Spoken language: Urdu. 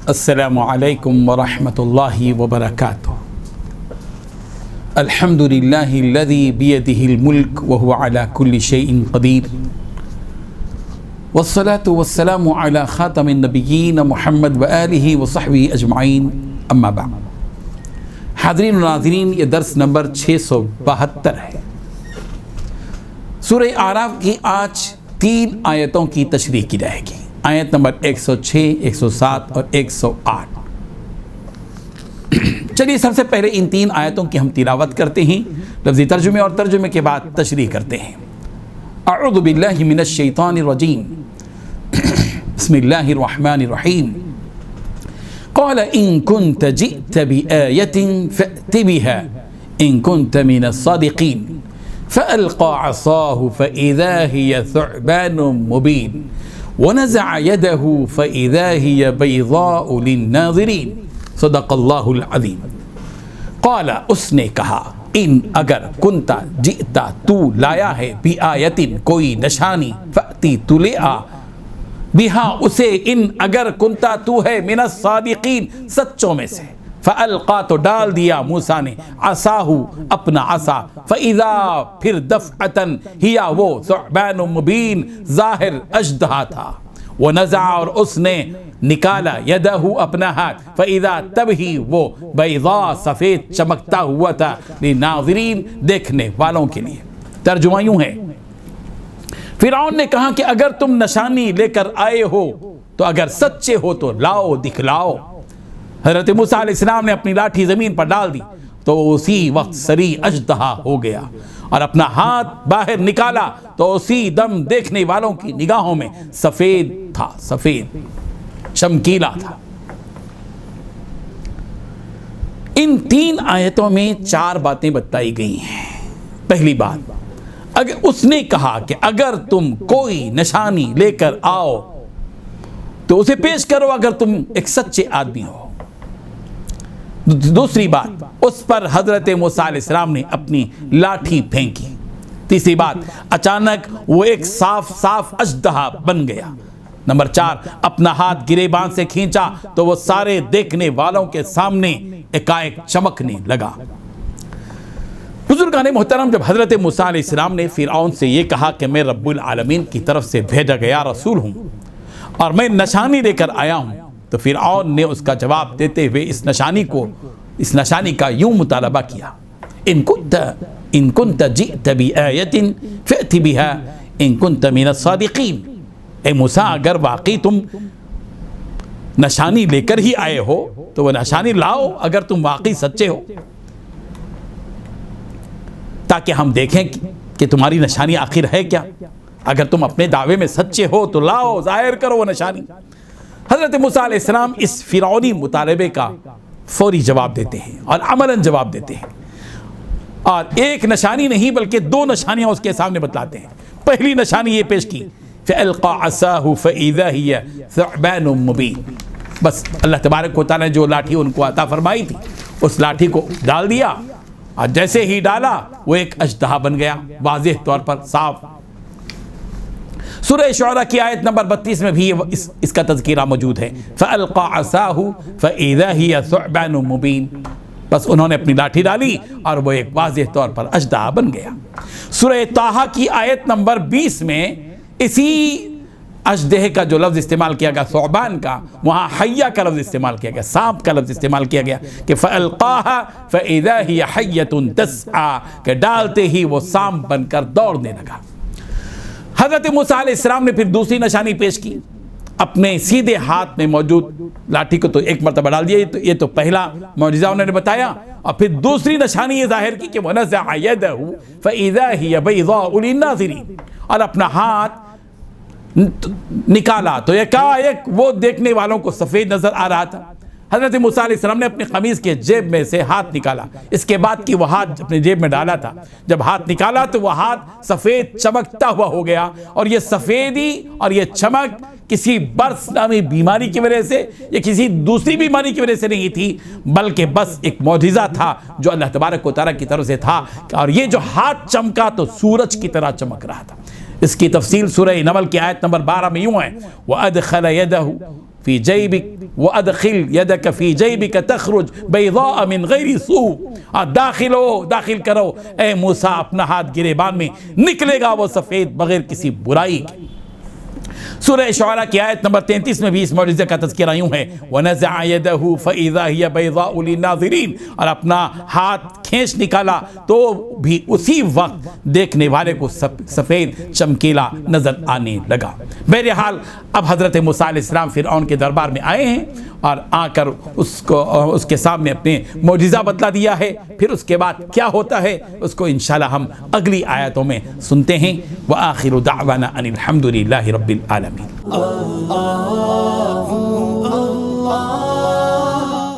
السلام علیکم ورحمۃ اللہ وبرکاتہ۔ الحمد للہ الذی بیدہ الملک وہو علی کل شیء قدیر، والصلاة والسلام علی خاتم النبیین محمد وآلہ وصحبہ اجمعین، اما بعد۔ حاضرین و ناظرین، یہ درس نمبر 672 ہے۔ سورہ اعراف کی آج 3 آیتوں کی تشریح کی جائے گی، آیت نمبر 106، 107 اور 108۔ چلیے سب سے پہلے ان 3 آیتوں کی ہم تلاوت کرتے ہیں، لفظی ترجمے اور ترجمے کے بعد تشریح کرتے ہیں۔ اعوذ باللہ من الشیطان الرجیم، بسم اللہ الرحمن الرحیم۔ قال ان كنت جئت بآية فأت بها ان كنت من الصادقين فألقى عصاه فإذا هي ثعبان مبين ونزع يده فإذا هي بيضاء للناظرين صدق اللہ العظیم۔ قال، اس نے کہا، ان اگر کنتا جئتا تو لایا ہے بآیت کوئی نشانی، فأتی تو لے آ، بہا اسے، ان اگر کنتا تو ہے من الصادقین سچوں میں سے، فألقا تو ڈال دیا موسیٰ نے، عصاہ اپنا عصا، فإذا پھر دفعتاً ہیا وہ، ثعبان مبین ظاہر اژدہا تھا، ونزع اور اس نے نکالا، یدہ اپنا ہاتھ، فإذا تب ہی وہ، بیضاء سفید چمکتا ہوا تھا، للناظرین دیکھنے والوں کے لیے۔ ترجمہ یوں ہے، فرعون نے کہا کہ اگر تم نشانی لے کر آئے ہو تو اگر سچے ہو تو لاؤ، دکھلاؤ۔ حضرت موسیٰ علیہ السلام نے اپنی لاٹھی زمین پر ڈال دی تو اسی وقت سری اژدہا ہو گیا، اور اپنا ہاتھ باہر نکالا تو اسی دم دیکھنے والوں کی نگاہوں میں سفید تھا، سفید چمکیلا تھا۔ ان 3 آیتوں میں 4 باتیں بتائی گئی ہیں۔ پہلی بات، اگر اس نے کہا کہ اگر تم کوئی نشانی لے کر آؤ تو اسے پیش کرو اگر تم ایک سچے آدمی ہو۔ دوسری بات، اس پر حضرت موسیٰ علیہ السلام نے اپنی لاٹھی پھینکی۔ تیسری بات، اچانک وہ ایک صاف اژدہا بن گیا۔ نمبر 4، اپنا ہاتھ گریبان سے کھینچا تو وہ سارے دیکھنے والوں کے سامنے ایک چمکنے لگا۔ بزرگان محترم، جب حضرت موسیٰ علیہ السلام نے فرعون سے یہ کہا کہ میں رب العالمین کی طرف سے بھیجا گیا رسول ہوں اور میں نشانی لے کر آیا ہوں، تو فرعون نے اس کا جواب دیتے ہوئے اس نشانی کا یوں مطالبہ کیا، ان کنت جئت بآیت فأت بها ان کنت من الصادقین۔ اے موسیٰ، اگر واقعی تم نشانی لے کر ہی آئے ہو تو وہ نشانی لاؤ اگر تم واقعی سچے ہو، تاکہ ہم دیکھیں کہ تمہاری نشانی آخر ہے کیا۔ اگر تم اپنے دعوے میں سچے ہو تو لاؤ، ظاہر کرو وہ نشانی۔ حضرت موسیٰ علیہ السلام اس فرعونی مطالبے کا فوری جواب دیتے ہیں اور عملاً جواب دیتے ہیں، اور ایک نشانی نہیں بلکہ 2 نشانیاں اس کے سامنے بتلاتے ہیں۔ پہلی نشانی یہ پیش کی، فَأَلْقَى عَصَاهُ فَإِذَا هِيَ ثُعْبَانٌ مُبِينٌ۔ بس اللہ تبارک و تعالیٰ نے جو لاٹھی ان کو عطا فرمائی تھی اس لاٹھی کو ڈال دیا، اور جیسے ہی ڈالا وہ ایک اژدہا بن گیا، واضح طور پر صاف۔ سورہ شعراء کی آیت نمبر 32 میں بھی اس کا تذکرہ موجود ہے، فَأَلْقَى عَصَاهُ فَإِذَا هِيَ ثُعْبَانٌ مُبِينٌ۔ بس انہوں نے اپنی لاٹھی ڈالی اور وہ ایک واضح طور پر اژدہا بن گیا۔ سورہ طٰہٰ کی آیت نمبر 20 میں اسی اژدہے کا جو لفظ استعمال کیا گیا ثعبان کا، وہاں حیہ کا لفظ استعمال کیا گیا، سانپ کا لفظ استعمال کیا گیا کہ فَأَلْقَاهَا فَإِذَا هِيَ حَيَّةٌ تَسْعَىٰ، کہ ڈالتے ہی وہ سانپ بن کر دوڑنے لگا۔ حضرت موسیٰ علیہ السلام نے پھر دوسری نشانی پیش کی، اپنے سیدھے ہاتھ میں موجود لاٹھی کو تو ایک مرتبہ ڈال دیا، یہ تو پہلا معجزہ انہوں نے بتایا، اور پھر دوسری نشانی یہ ظاہر کی کہ وَنَزَعَ يَدَهُ فَإِذَا هِيَ بَيْضَاءُ لِلنَّاظِرِينَ، اور اپنا ہاتھ نکالا تو ایک وہ دیکھنے والوں کو سفید نظر آ رہا تھا۔ حضرت موسیٰ علیہ السلام نے اپنی قمیض کے جیب میں سے ہاتھ نکالا، اس کے بعد کہ وہ ہاتھ اپنے جیب میں ڈالا تھا، جب ہاتھ نکالا تو وہ ہاتھ سفید چمکتا ہوا ہو گیا، اور یہ سفیدی اور یہ چمک کسی برس نامی بیماری کی وجہ سے یا کسی دوسری بیماری کی وجہ سے نہیں تھی، بلکہ بس ایک معجزہ تھا جو اللہ تبارک و تعالیٰ کی طرف سے تھا، اور یہ جو ہاتھ چمکا تو سورج کی طرح چمک رہا تھا۔ اس کی تفصیل سورہ نمل کی آیت نمبر 12 میں یوں ہے وَأَدْخَلَ يَدَهُ فی جیبک وَأَدْخِلْ يَدَكَ فی جیبک تخرج بیضاء من غیر سوء، داخل کرو اے موسیٰ اپنا ہاتھ گریبان میں، نکلے گا وہ سفید بغیر کسی برائی کے۔ سورہ شعراء کی آیت نمبر 33 میں بھی اس معجزے کا تذکرہ یوں ہے وَنَزَعَ يَدَهُ فَإِذَا هِيَ بَيْضَاءُ لِلنَّاظِرِينَ، اور اپنا ہاتھ کھینچ نکالا تو بھی اسی وقت دیکھنے والے کو سفید چمکیلا نظر آنے لگا۔ بہرحال اب حضرت موسیٰ علیہ السلام فرعون کے دربار میں آئے ہیں اور آ کر اس کے سامنے اپنے معجزہ بتلا دیا ہے۔ پھر اس کے بعد کیا ہوتا ہے اس کو انشاءاللہ ہم اگلی آیتوں میں سنتے ہیں۔ وآخر دعوانا ان الحمد للہ رب العالمین۔